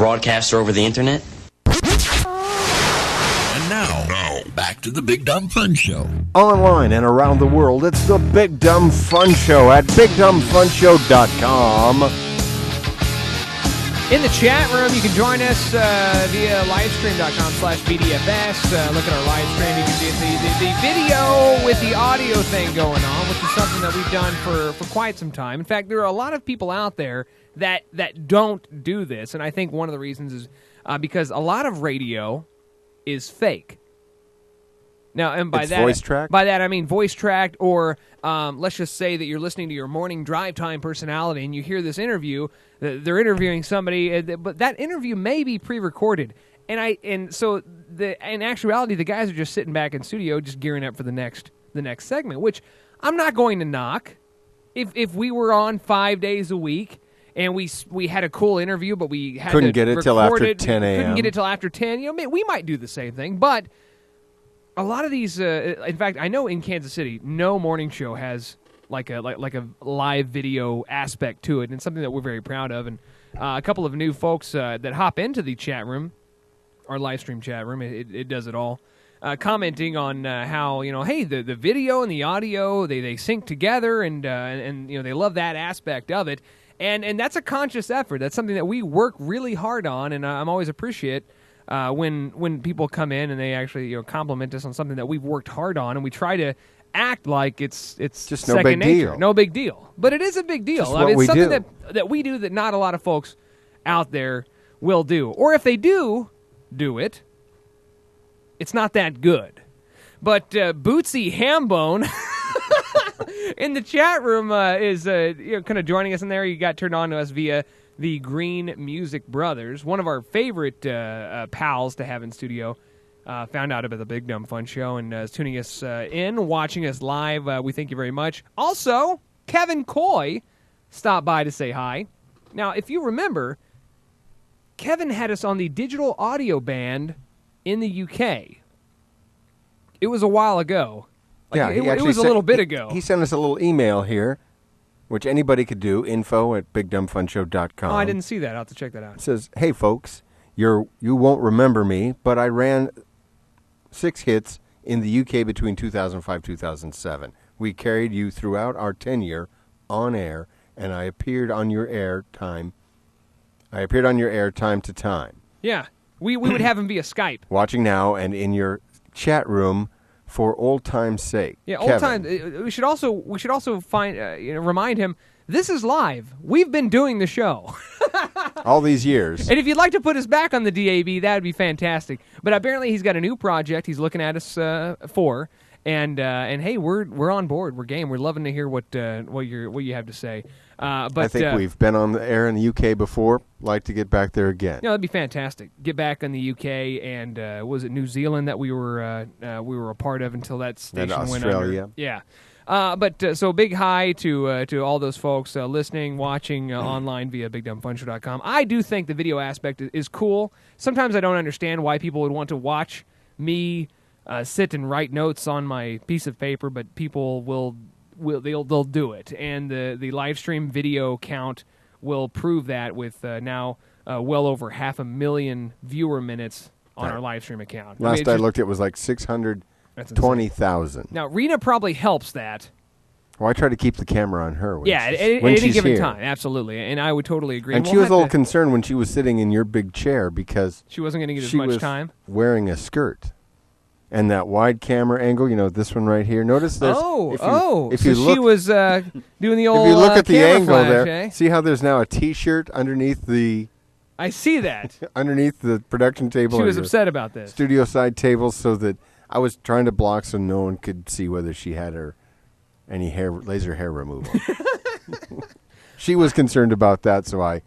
broadcaster over the internet? And now, back to the Big Dumb Fun Show. Online and around the world, it's the Big Dumb Fun Show at BigDumbFunShow.com. In the chat room, you can join us via livestream.com/BDFS. Look at our live stream. You can see the video with the audio thing going on, which is something that we've done for quite some time. In fact, there are a lot of people out there that don't do this, and I think one of the reasons is because a lot of radio is fake. Now, and by voice tracked? By that I mean voice tracked, or let's just say that you're listening to your morning drive time personality, and you hear this interview. They're interviewing somebody, but that interview may be pre-recorded, and so in actuality, the guys are just sitting back in studio, just gearing up for the next segment, which I'm not going to knock. If we were on 5 days a week and we had a cool interview, but we had couldn't get it till after 10 a.m. Couldn't get it till after 10. We might do the same thing, but a lot of these, in fact, I know in Kansas City, no morning show has like a live video aspect to it, and it's something that we're very proud of. And a couple of new folks that hop into the chat room, our live stream chat room, it does it all, commenting on how hey, the video and the audio they sync together, and they love that aspect of it, and that's a conscious effort. That's something that we work really hard on, and I'm always appreciate. When people come in and they actually compliment us on something that we've worked hard on, and we try to act like it's just second no big nature. deal. No big deal. But it is a big deal. Just what it's we something do. that we do that not a lot of folks out there will do. Or if they do it, it's not that good. But Bootsy Hambone in the chat room is kind of joining us in there. You got turned on to us via the Green Music Brothers, one of our favorite pals to have in studio. Found out about the Big Dumb Fun Show and is tuning us in, watching us live. We thank you very much. Also, Kevin Coy stopped by to say hi. Now, if you remember, Kevin had us on the digital audio band in the UK. It was a while ago. It was a little bit ago. He sent us a little email here, which anybody could do, info@BigDumbFunShow.com. Oh, I didn't see that. I'll have to check that out. It says, hey, folks, you won't remember me, but I ran 6 hits in the UK between 2005-2007. We carried you throughout our tenure on air, and I appeared on your air time to time. Yeah. We would have him via Skype. Watching now and in your chat room for old time's sake. Yeah, old time. We should also find remind him this is live. We've been doing the show all these years. And if you'd like to put us back on the DAB, that would be fantastic. But apparently he's got a new project he's looking at us for, and hey, we're on board. We're game. We're loving to hear what you have to say. But I think we've been on the air in the UK before. Like to get back there again. That'd be fantastic. Get back in the UK, and was it New Zealand that we were a part of until that station went under? Australia. Yeah. So big hi to all those folks listening, watching online via BigDumbFunShow.com. I do think the video aspect is cool. Sometimes I don't understand why people would want to watch me sit and write notes on my piece of paper, but people they'll do it, and the live stream video count will prove that with now well over 500,000 viewer minutes on our live stream account. Last I looked, it was like 620,000. Now Rina probably helps that. Well, I try to keep the camera on her. At any given time, absolutely, and I would totally agree. And she was a little concerned when she was sitting in your big chair because she wasn't going to get as much time. Wearing a skirt. And that wide camera angle, this one right here. Notice this. If you look, she was doing the old. If you look at the angle flash, there, see how there's now a T-shirt underneath the. I see that underneath the production table. She was upset about this studio side table, so that I was trying to block so no one could see whether she had any laser hair removal. She was concerned about that, so I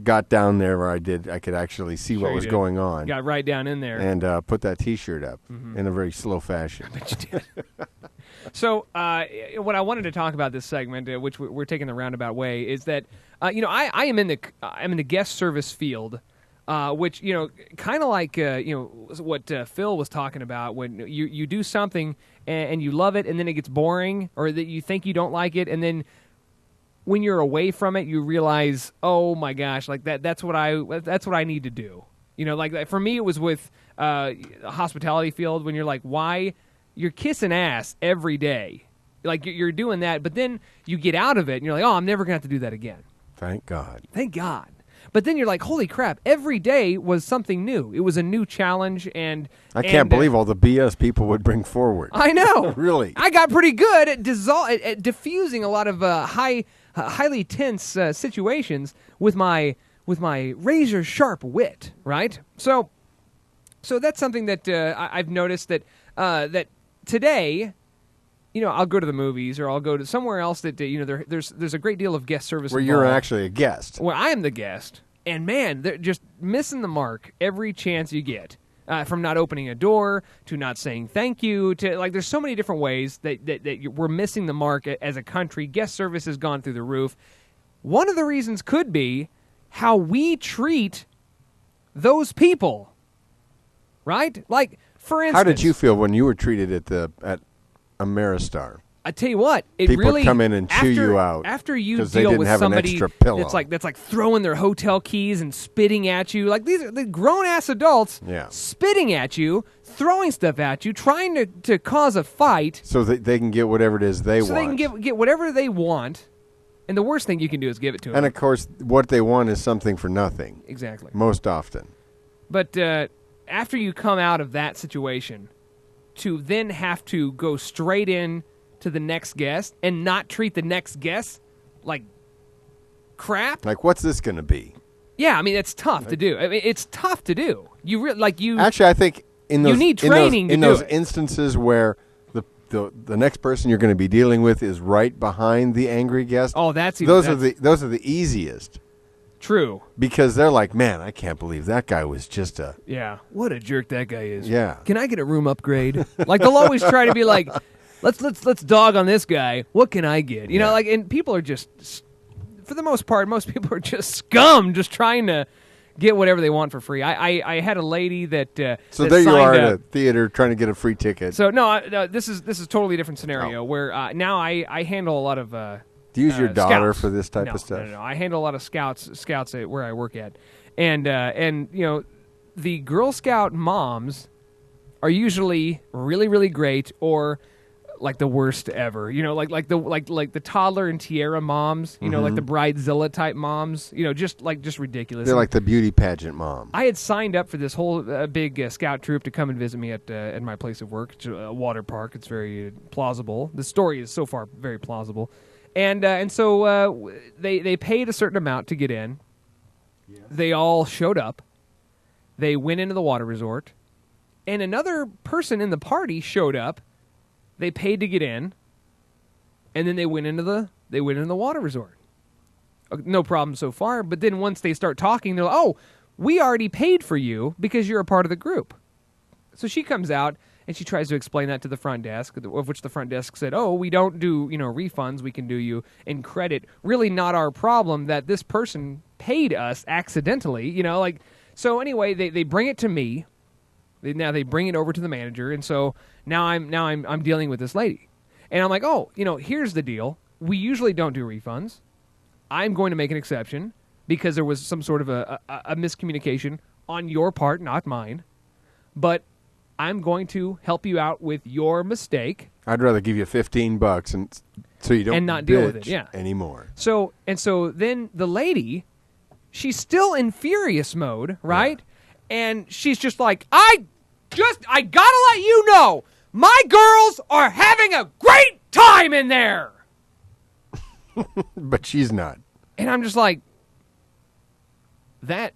got down there where I could actually see what was going on. Got right down in there. And put that T-shirt up in a very slow fashion. I bet you did. So what I wanted to talk about this segment, which we're taking the roundabout way, is that, I am in the guest service field, which, kind of like, what Phil was talking about, when you do something and you love it and then it gets boring, or that you think you don't like it, and then when you're away from it, you realize, oh my gosh, like that's what I need to do. You know, like for me, it was with a hospitality field when you're like, why you're kissing ass every day, like you're doing that, but then you get out of it and you're like, oh, I'm never gonna have to do that again. Thank God. Thank God. But then you're like, holy crap, every day was something new. It was a new challenge, and I can't believe all the BS people would bring forward. I know. Really. I got pretty good at diffusing a lot of highly tense situations with my razor sharp wit, right? So that's something that I've noticed that that today, you know, I'll go to the movies or I'll go to somewhere else that you know there's a great deal of guest service Where involved. you're actually a guest. Where I am the guest, and man, they're just missing the mark every chance you get. From not opening a door to not saying thank you to like, there's so many different ways that we're missing the mark as a country. Guest service has gone through the roof. One of the reasons could be how we treat those people, right? Like, for instance, how did you feel when you were treated at Ameristar? I tell you what, it People really come in and chew you out after you 'cause they deal didn't with have an somebody extra pillow. that's like throwing their hotel keys and spitting at you. Like, these are the grown ass adults spitting at you, throwing stuff at you, trying to cause a fight, so that they can get whatever it is they want. So they can get whatever they want. And the worst thing you can do is give it to them. And of course, what they want is something for nothing. Exactly. Most often. But after you come out of that situation, to then have to go straight in to the next guest and not treat the next guest like crap. Like, what's this going to be? Yeah, I mean, it's tough to do. I mean, it's tough to do. Actually, I think in those you need training in to those do it. instances where the next person you're going to be dealing with is right behind the angry guest. Oh, those are the easiest. True. Because they're like, man, I can't believe that guy was just a... Yeah, what a jerk that guy is. Yeah. Can I get a room upgrade? Like, they'll always try to be like, let's dog on this guy. What can I get? You know, like, and people are just, for the most part, most people are just scum, just trying to get whatever they want for free. I had a lady that so that there you are signed at a theater trying to get a free ticket. So no, this is a totally different scenario where now I handle a lot of do you use your daughter scouts. for this type of stuff? No. I handle a lot of scouts at where I work at, and you know, the Girl Scout moms are usually really, really great, or like the worst ever. You know, like the toddler and tiara moms. You know, like the Bridezilla type moms. You know, just ridiculous. They're like the beauty pageant mom. I had signed up for this whole big scout troop to come and visit me at my place of work. It's a water park. It's very plausible. The story is so far very plausible. And so they paid a certain amount to get in. Yes. They all showed up. They went into the water resort, and another person in the party showed up. They paid to get in, and then they went into the water resort. No problem so far. But then once they start talking, they're like, "Oh, we already paid for you because you're a part of the group." So she comes out. And she tries to explain that to the front desk, of which the front desk said, "Oh, we don't do, you know, refunds. We can do you in credit. Really not our problem that this person paid us accidentally, you know, like." So anyway, they bring it to me. Now they bring it over to the manager, and so now I'm dealing with this lady. And I'm like, "Oh, you know, here's the deal. We usually don't do refunds. I'm going to make an exception because there was some sort of a miscommunication on your part, not mine. But I'm going to help you out with your mistake." I'd rather give you $15 and so you don't and not deal with it anymore. So then the lady, she's still in furious mode, right? Yeah. And she's just like, I gotta let you know, my girls are having a great time in there. But she's not. And I'm just like, that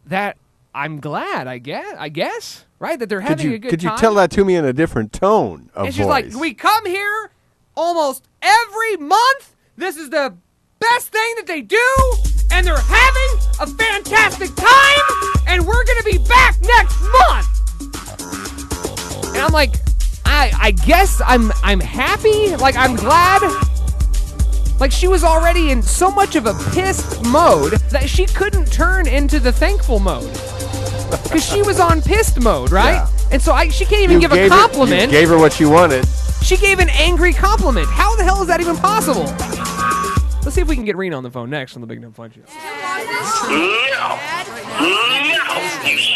I'm glad, I guess, right? That they're having a good time. Could you tell that to me in a different tone of voice? And she's like, we come here almost every month. This is the best thing that they do, and they're having a fantastic time, and we're going to be back next month. And I'm like, I guess I'm happy. Like, I'm glad. Like, she was already in so much of a pissed mode that she couldn't turn into the thankful mode. Because she was on pissed mode, right? Yeah. And so she can't even give a compliment. You gave her what she wanted. She gave an angry compliment. How the hell is that even possible? Let's see if we can get Rena on the phone next on the Big Dumb Fun Show. No, you